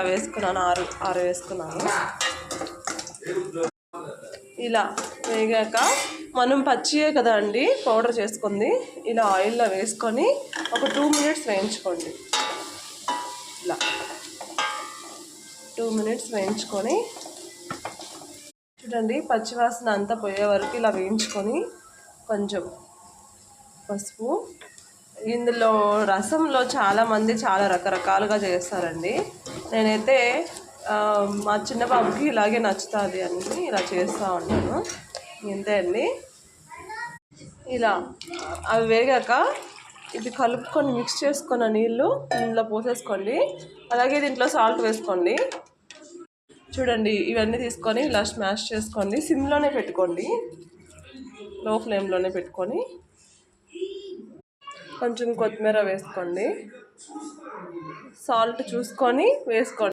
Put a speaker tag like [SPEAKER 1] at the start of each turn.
[SPEAKER 1] వేసుకున్నాను, ఆరు వేసుకున్నాను. ఇలా వేగాక మనం పచ్చియే కదా అండి పౌడర్ చేసుకుంది, ఇలా ఆయిల్లో వేసుకొని ఒక 2 మినిట్స్ వేయించుకోండి. ఇలా 2 మినిట్స్ వేయించుకొని చూడండి, పచ్చివాసన అంతా పోయే వరకు ఇలా వేయించుకొని కొంచెం పసుపు. ఇందులో రసంలో చాలామంది చాలా రకరకాలుగా చేస్తారండి. నేనైతే మా చిన్న బాబుకి ఇలాగే నచ్చుతుంది అని ఇలా చేస్తూ ఉంటాను. ఇంతే అండి. ఇలా అవి వేగాక ఇది కలుపుకొని మిక్స్ చేసుకున్న నీళ్ళు ఇందులో పోసేసుకోండి. అలాగే దీంట్లో సాల్ట్ వేసుకోండి. చూడండి, ఇవన్నీ తీసుకొని ఇలా స్మాష్ చేసుకోండి. సిమ్లోనే పెట్టుకోండి, లో ఫ్లేమ్లోనే పెట్టుకొని కొంచెం కొత్తిమీర వేసుకోండి. సాల్ట్ చూసుకొని వేసుకోండి.